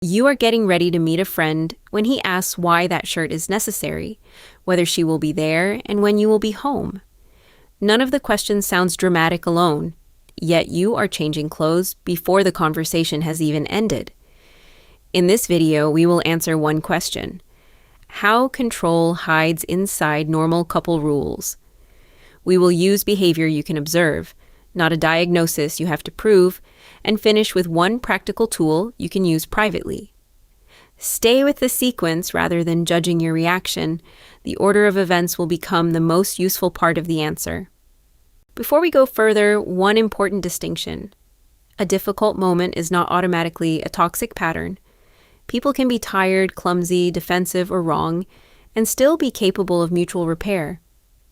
You are getting ready to meet a friend when he asks why that shirt is necessary, whether she will be there, and when you will be home. None of the questions sounds dramatic alone, yet you are changing clothes before the conversation has even ended. In this video, we will answer one question: how control hides inside normal couple rules. We will use behavior you can observe, not a diagnosis you have to prove, and finish with one practical tool you can use privately. Stay with the sequence rather than judging your reaction. The order of events will become the most useful part of the answer. Before we go further, one important distinction. A difficult moment is not automatically a toxic pattern. People can be tired, clumsy, defensive, or wrong, and still be capable of mutual repair.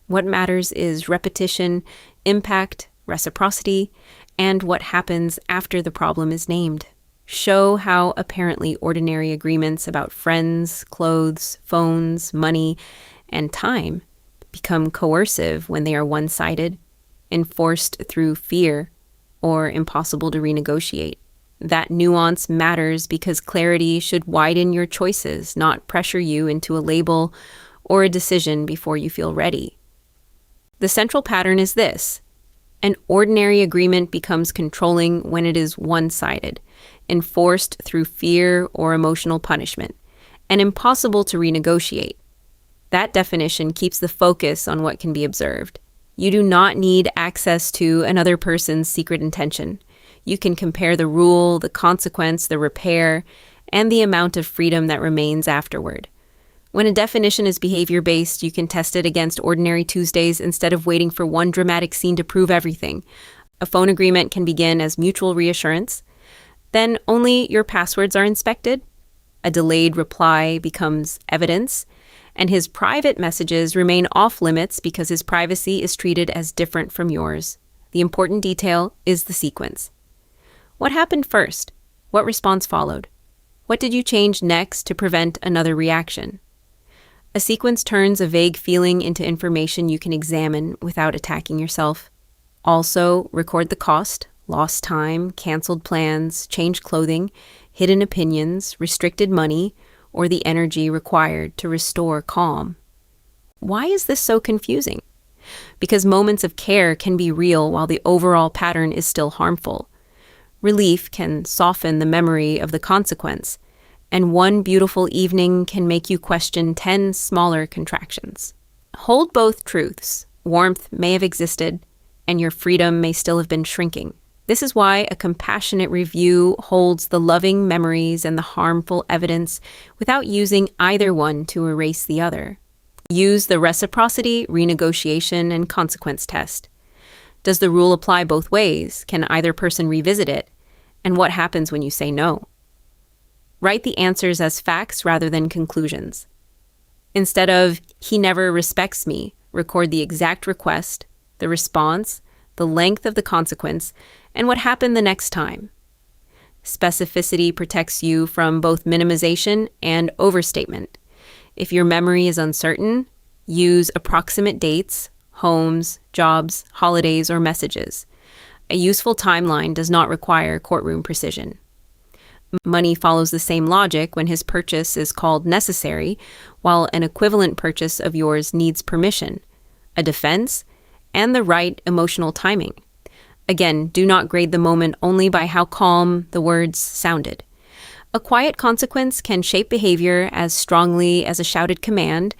What matters is repetition, impact, reciprocity, and what happens after the problem is named. Show how apparently ordinary agreements about friends, clothes, phones, money, and time become coercive when they are one-sided, enforced through fear, or impossible to renegotiate. That nuance matters because clarity should widen your choices, not pressure you into a label or a decision before you feel ready. The central pattern is this: an ordinary agreement becomes controlling when it is one-sided, enforced through fear or emotional punishment, and impossible to renegotiate. That definition keeps the focus on what can be observed. You do not need access to another person's secret intention. You can compare the rule, the consequence, the repair, and the amount of freedom that remains afterward. When a definition is behavior-based, you can test it against ordinary Tuesdays instead of waiting for one dramatic scene to prove everything. A phone agreement can begin as mutual reassurance. Then only your passwords are inspected. A delayed reply becomes evidence, and his private messages remain off limits because his privacy is treated as different from yours. The important detail is the sequence. What happened first? What response followed? What did you change next to prevent another reaction? A sequence turns a vague feeling into information you can examine without attacking yourself. Also, record the cost, lost time, canceled plans, changed clothing, hidden opinions, restricted money, or the energy required to restore calm. Why is this so confusing? Because moments of care can be real while the overall pattern is still harmful. Relief can soften the memory of the consequence, and one beautiful evening can make you question 10 smaller contractions. Hold both truths. Warmth may have existed, and your freedom may still have been shrinking. This is why a compassionate review holds the loving memories and the harmful evidence without using either one to erase the other. Use the reciprocity, renegotiation, and consequence test. Does the rule apply both ways? Can either person revisit it? And what happens when you say no? Write the answers as facts rather than conclusions. Instead of, "he never respects me," record the exact request, the response, the length of the consequence, and what happened the next time. Specificity protects you from both minimization and overstatement. If your memory is uncertain, use approximate dates, homes, jobs, holidays, or messages. A useful timeline does not require courtroom precision. Money follows the same logic when his purchase is called necessary, while an equivalent purchase of yours needs permission, a defense, and the right emotional timing. Again, do not grade the moment only by how calm the words sounded. A quiet consequence can shape behavior as strongly as a shouted command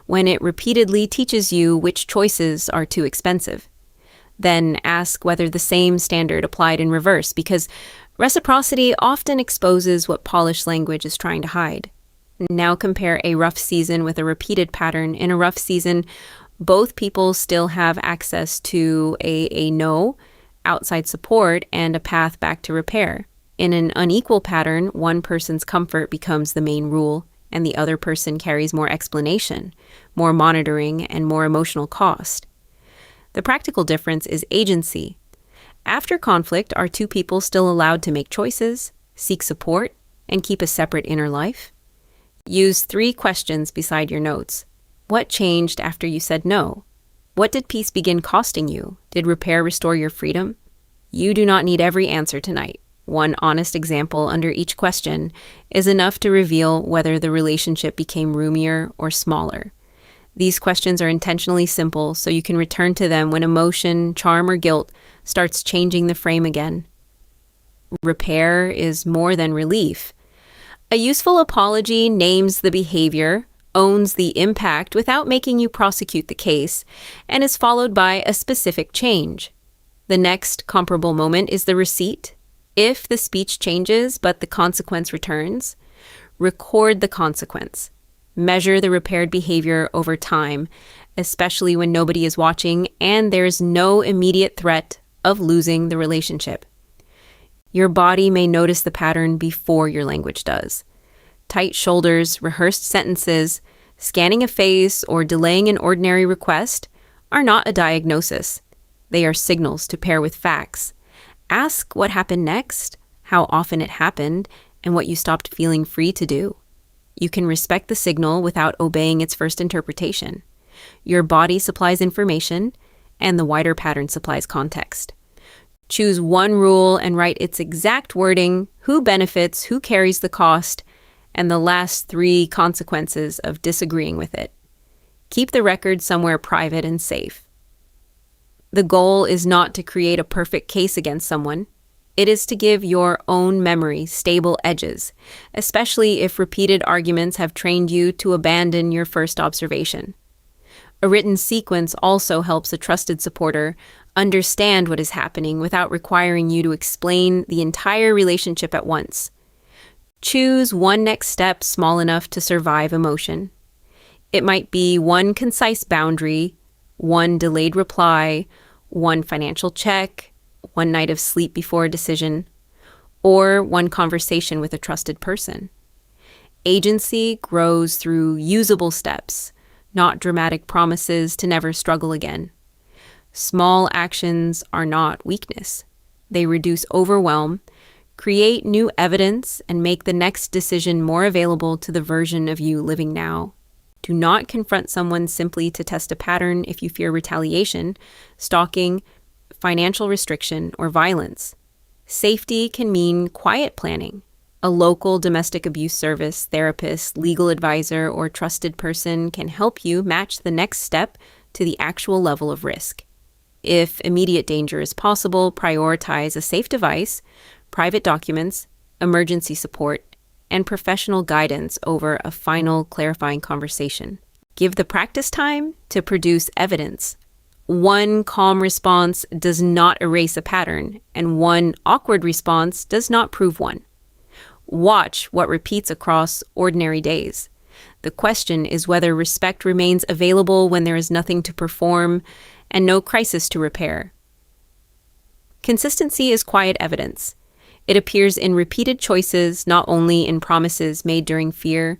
when it repeatedly teaches you which choices are too expensive. Then ask whether the same standard applied in reverse, because reciprocity often exposes what polished language is trying to hide. Now compare a rough season with a repeated pattern. In a rough season, both people still have access to a no, outside support, and a path back to repair. In an unequal pattern, one person's comfort becomes the main rule, and the other person carries more explanation, more monitoring, and more emotional cost. The practical difference is agency. After conflict, are two people still allowed to make choices, seek support, and keep a separate inner life? Use 3 questions beside your notes. What changed after you said no? What did peace begin costing you? Did repair restore your freedom? You do not need every answer tonight. One honest example under each question is enough to reveal whether the relationship became roomier or smaller. These questions are intentionally simple so you can return to them when emotion, charm, or guilt starts changing the frame again. Repair is more than relief. A useful apology names the behavior, owns the impact without making you prosecute the case, and is followed by a specific change. The next comparable moment is the receipt. If the speech changes but the consequence returns, record the consequence. Measure the repaired behavior over time, especially when nobody is watching and there's no immediate threat of losing the relationship. Your body may notice the pattern before your language does. Tight shoulders, rehearsed sentences, scanning a face, or delaying an ordinary request are not a diagnosis. They are signals to pair with facts. Ask what happened next, how often it happened, and what you stopped feeling free to do. You can respect the signal without obeying its first interpretation. Your body supplies information, and the wider pattern supplies context. Choose one rule and write its exact wording, who benefits, who carries the cost, and the last 3 consequences of disagreeing with it. Keep the record somewhere private and safe. The goal is not to create a perfect case against someone. It is to give your own memory stable edges, especially if repeated arguments have trained you to abandon your first observation. A written sequence also helps a trusted supporter understand what is happening without requiring you to explain the entire relationship at once. Choose one next step small enough to survive emotion. It might be one concise boundary, one delayed reply, one financial check, one night of sleep before a decision, or one conversation with a trusted person. Agency grows through usable steps, not dramatic promises to never struggle again. Small actions are not weakness. They reduce overwhelm, create new evidence, and make the next decision more available to the version of you living now. Do not confront someone simply to test a pattern if you fear retaliation, stalking, financial restriction, or violence. Safety can mean quiet planning. A local domestic abuse service, therapist, legal advisor, or trusted person can help you match the next step to the actual level of risk. If immediate danger is possible, prioritize a safe device, private documents, emergency support, and professional guidance over a final clarifying conversation. Give the practice time to produce evidence. One calm response does not erase a pattern, and one awkward response does not prove one. Watch what repeats across ordinary days. The question is whether respect remains available when there is nothing to perform and no crisis to repair. Consistency is quiet evidence. It appears in repeated choices, not only in promises made during fear,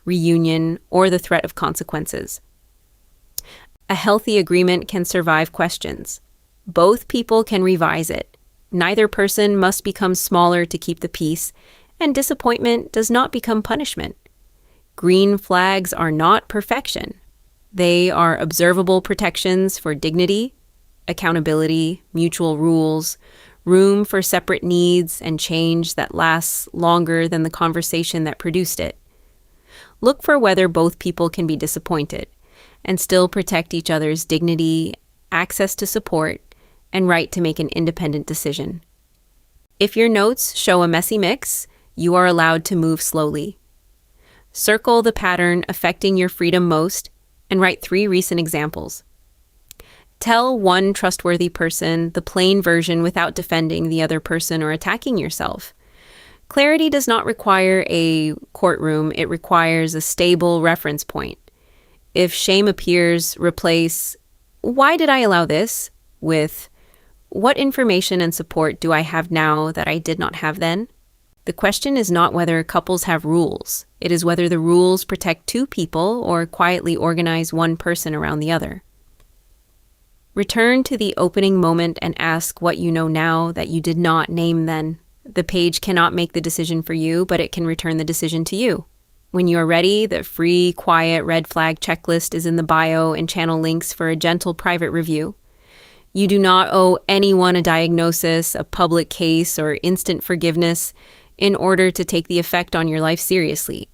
reunion, or the threat of consequences. A healthy agreement can survive questions. Both people can revise it. Neither person must become smaller to keep the peace, and disappointment does not become punishment. Green flags are not perfection. They are observable protections for dignity, accountability, mutual rules, room for separate needs, and change that lasts longer than the conversation that produced it. Look for whether both people can be disappointed and still protect each other's dignity, access to support, and right to make an independent decision. If your notes show a messy mix, you are allowed to move slowly. Circle the pattern affecting your freedom most and write 3 recent examples. Tell one trustworthy person the plain version without defending the other person or attacking yourself. Clarity does not require a courtroom, it requires a stable reference point. If shame appears, replace, "Why did I allow this?" with, "What information and support do I have now that I did not have then?" The question is not whether couples have rules. It is whether the rules protect 2 people or quietly organize one person around the other. Return to the opening moment and ask what you know now that you did not name then. The page cannot make the decision for you, but it can return the decision to you. When you are ready, the free, quiet red flag checklist is in the bio and channel links for a gentle private review. You do not owe anyone a diagnosis, a public case, or instant forgiveness in order to take the effect on your life seriously.